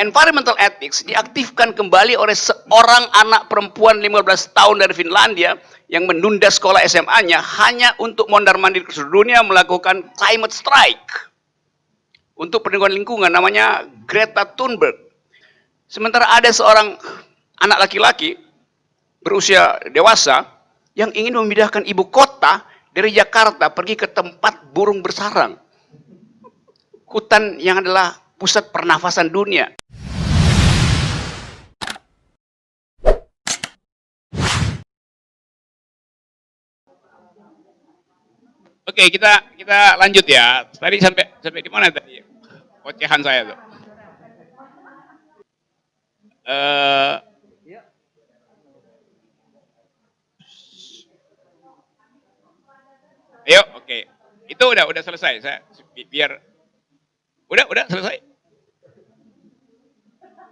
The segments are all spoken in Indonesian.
environmental ethics diaktifkan kembali oleh seorang anak perempuan 15 tahun dari Finlandia yang menunda sekolah SMA-nya hanya untuk mondar-mandir ke seluruh dunia melakukan climate strike untuk perlindungan lingkungan, namanya Greta Thunberg. Sementara ada seorang anak laki-laki berusia dewasa yang ingin memindahkan ibu kota dari Jakarta pergi ke tempat burung bersarang, hutan yang adalah pusat pernafasan dunia. Oke, kita lanjut ya. Tadi sampai di mana tadi? Ocehan saya tuh. Ayo, oke. Itu udah selesai. Saya biar udah selesai.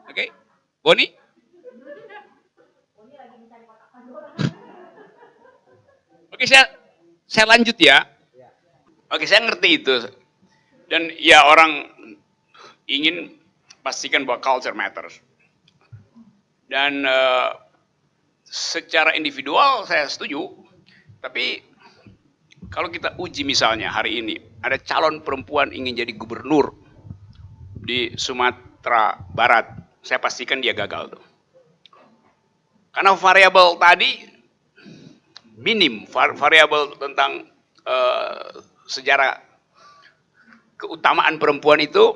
Oke. Boni? Oke, saya lanjut ya. Oke, saya ngerti itu. Dan ya orang ingin pastikan bahwa culture matters. Dan secara individual saya setuju. Tapi kalau kita uji misalnya hari ini, ada calon perempuan ingin jadi gubernur di Sumatera Barat, saya pastikan dia gagal tuh. Karena variabel tadi minim, variabel tentang sejarah keutamaan perempuan itu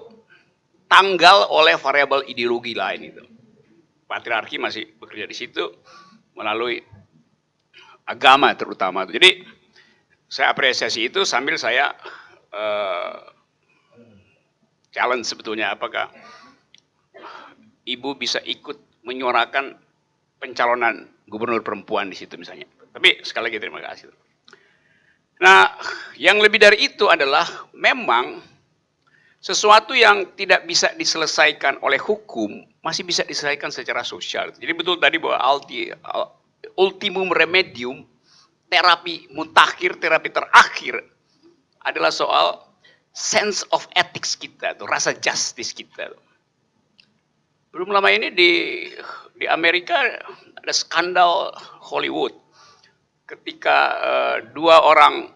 tanggal oleh variabel ideologi lain itu. Patriarki masih bekerja di situ melalui agama terutama. Jadi saya apresiasi itu sambil saya challenge sebetulnya apakah ibu bisa ikut menyuarakan pencalonan gubernur perempuan di situ misalnya. Tapi sekali lagi terima kasih. Nah, yang lebih dari itu adalah memang sesuatu yang tidak bisa diselesaikan oleh hukum masih bisa diselesaikan secara sosial. Jadi betul tadi bahwa ultimum remedium, terapi mutakhir, terapi terakhir adalah soal sense of ethics kita, tuh, rasa justice kita. Belum lama ini di Amerika ada skandal Hollywood ketika dua orang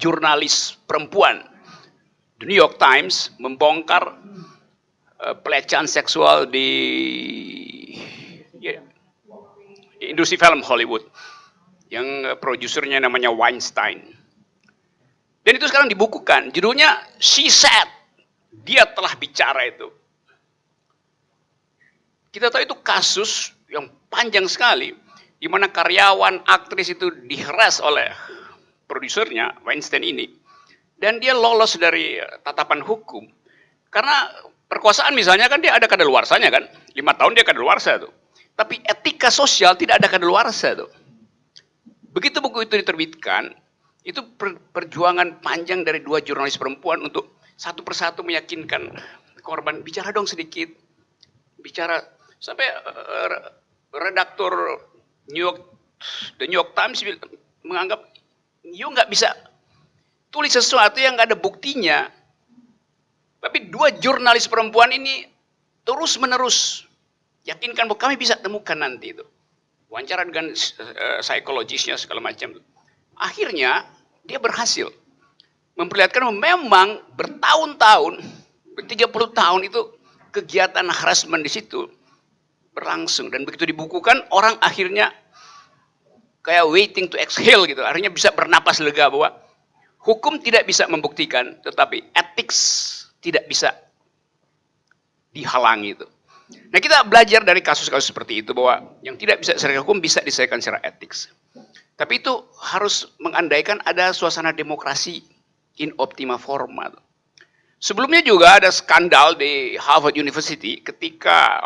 jurnalis perempuan The New York Times membongkar pelecehan seksual di industri film Hollywood yang produsernya namanya Weinstein. Dan itu sekarang dibukukan, judulnya She Said, dia telah bicara itu. Kita tahu itu kasus yang panjang sekali, di mana karyawan aktris itu diheras oleh produsernya Weinstein ini, dan dia lolos dari tatapan hukum karena perkosaan misalnya kan dia ada kadaluarsanya kan, 5 tahun dia kadaluarsa tuh, tapi etika sosial tidak ada kadaluarsa tuh. Begitu buku itu diterbitkan, itu perjuangan panjang dari dua jurnalis perempuan untuk satu persatu meyakinkan korban, bicara dong sedikit, bicara sampai redaktur The New York Times menganggap you nggak bisa tulis sesuatu yang nggak ada buktinya. Tapi dua jurnalis perempuan ini terus menerus yakinkan bahwa kami bisa temukan nanti itu. Wawancara dengan psikologisnya segala macam. Akhirnya dia berhasil memperlihatkan bahwa memang bertahun-tahun, 30 tahun itu kegiatan harassment di situ berlangsung, dan begitu dibukukan orang akhirnya kayak waiting to exhale gitu, akhirnya bisa bernapas lega bahwa hukum tidak bisa membuktikan, tetapi ethics tidak bisa dihalangi itu. Nah, kita belajar dari kasus-kasus seperti itu bahwa yang tidak bisa secara hukum bisa diselesaikan secara etik. Tapi itu harus mengandaikan ada suasana demokrasi in optima forma. Sebelumnya juga ada skandal di Harvard University ketika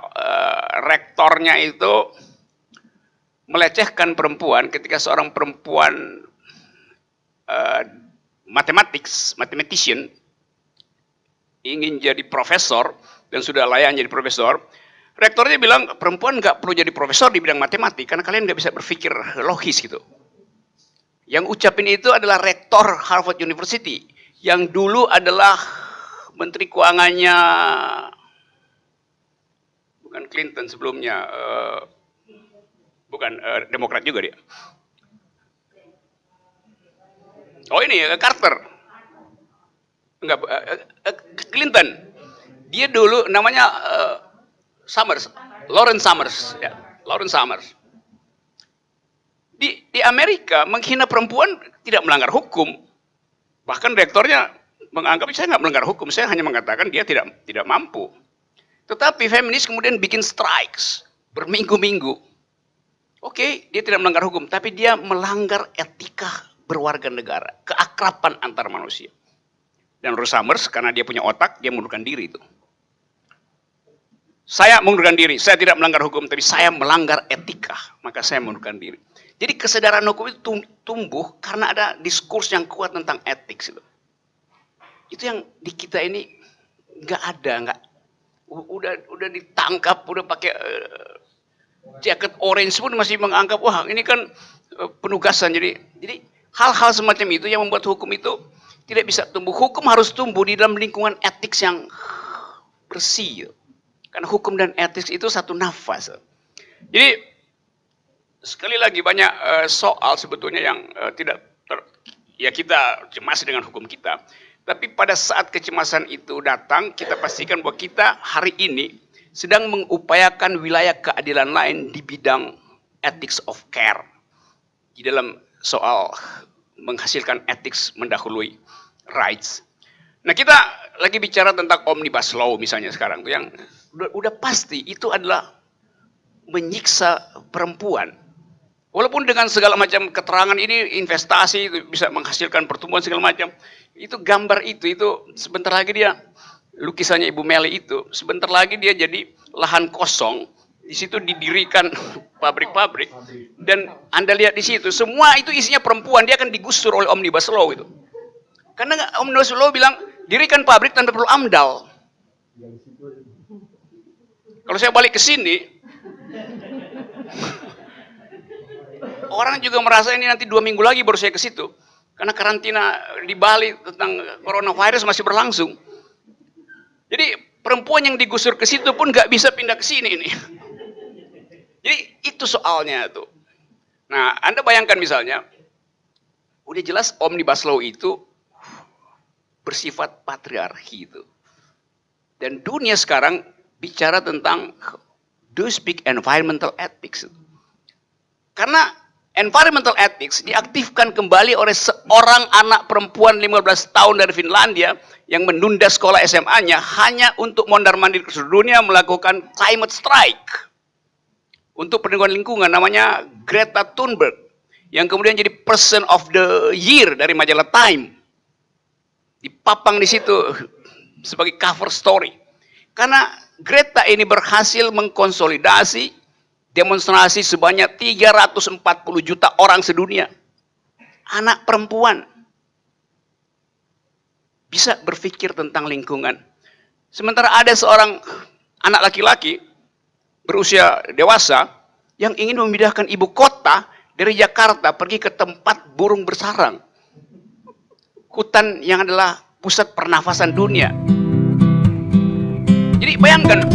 rektornya itu melecehkan perempuan ketika seorang perempuan mathematician ingin jadi profesor dan sudah layak jadi profesor. Rektornya bilang perempuan nggak perlu jadi profesor di bidang matematik karena kalian nggak bisa berpikir logis gitu. Yang ucapin itu adalah rektor Harvard University yang dulu adalah Menteri Keuangannya Clinton sebelumnya, bukan Demokrat juga dia. Oh ini Carter, enggak, Clinton. Dia dulu namanya Summers, Lawrence Summers, ya, Lawrence Summers. Di Amerika menghina perempuan tidak melanggar hukum, bahkan rektornya menganggap saya nggak melanggar hukum, saya hanya mengatakan dia tidak mampu. Tetapi feminis kemudian bikin strikes berminggu-minggu. Oke, dia tidak melanggar hukum, tapi dia melanggar etika berwarga negara, keakraban antar manusia. Dan Ruth Summers karena dia punya otak, dia mengundurkan diri itu. Saya mengundurkan diri, saya tidak melanggar hukum, tapi saya melanggar etika, maka saya mengundurkan diri. Jadi kesadaran hukum itu tumbuh karena ada diskurs yang kuat tentang etik. Itu yang di kita ini nggak ada, udah ditangkap, udah pakai jaket orange pun masih menganggap wah ini kan penugasan. Jadi hal-hal semacam itu yang membuat hukum itu tidak bisa tumbuh. Hukum harus tumbuh di dalam lingkungan etik yang bersih. Karena hukum dan etik itu satu nafas. Jadi sekali lagi banyak soal sebetulnya yang ya kita cemas dengan hukum kita. Tapi pada saat kecemasan itu datang, kita pastikan bahwa kita hari ini sedang mengupayakan wilayah keadilan lain di bidang ethics of care. Di dalam soal menghasilkan ethics mendahului rights. Nah kita lagi bicara tentang omnibus law misalnya sekarang tuh yang udah pasti itu adalah menyiksa perempuan. Walaupun dengan segala macam keterangan ini investasi itu bisa menghasilkan pertumbuhan segala macam. Itu gambar itu sebentar lagi dia lukisannya Ibu Meli itu sebentar lagi dia jadi lahan kosong. Di situ didirikan pabrik-pabrik dan Anda lihat di situ semua itu isinya perempuan, dia akan digusur oleh omnibus law itu. Karena omnibus law bilang dirikan pabrik tanpa perlu AMDAL. Kalau saya balik ke sini, orang juga merasa ini nanti 2 minggu lagi baru saya ke situ. Karena karantina di Bali tentang coronavirus masih berlangsung. Jadi perempuan yang digusur ke situ pun nggak bisa pindah ke sini ini. Jadi itu soalnya tuh. Nah, Anda bayangkan misalnya, udah jelas omnibus law itu bersifat patriarki itu. Dan dunia sekarang bicara tentang do speak environmental ethics. Karena environmental ethics diaktifkan kembali oleh seorang anak perempuan 15 tahun dari Finlandia yang menunda sekolah SMA-nya hanya untuk mondar-mandir ke seluruh dunia melakukan climate strike untuk perlindungan lingkungan, namanya Greta Thunberg, yang kemudian jadi Person of the Year dari majalah Time. Dipapang di situ sebagai cover story. Karena Greta ini berhasil mengkonsolidasi demonstrasi sebanyak 340 juta orang sedunia. Anak perempuan bisa berpikir tentang lingkungan. Sementara ada seorang anak laki-laki berusia dewasa yang ingin memindahkan ibu kota dari Jakarta pergi ke tempat burung bersarang. Hutan yang adalah pusat pernafasan dunia. Jadi bayangkan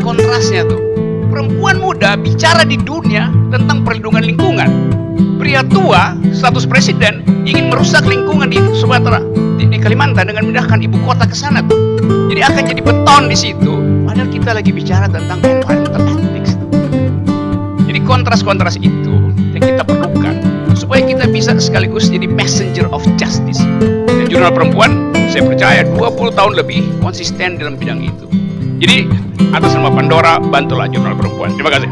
kontrasnya tuh. Perempuan muda bicara di dunia tentang perlindungan lingkungan. Pria tua, status presiden, ingin merusak lingkungan di Sumatera, di Kalimantan dengan memindahkan ibu kota ke sana tuh. Jadi akan jadi beton di situ. Padahal kita lagi bicara tentang environmental ethics. Jadi kontras-kontras itu yang kita perlukan supaya kita bisa sekaligus jadi messenger of justice. Dan Jurnal Perempuan, saya percaya 20 tahun lebih konsisten dalam bidang itu. Jadi atas nama Pandora, bantulah Jurnal Perempuan. Terima kasih.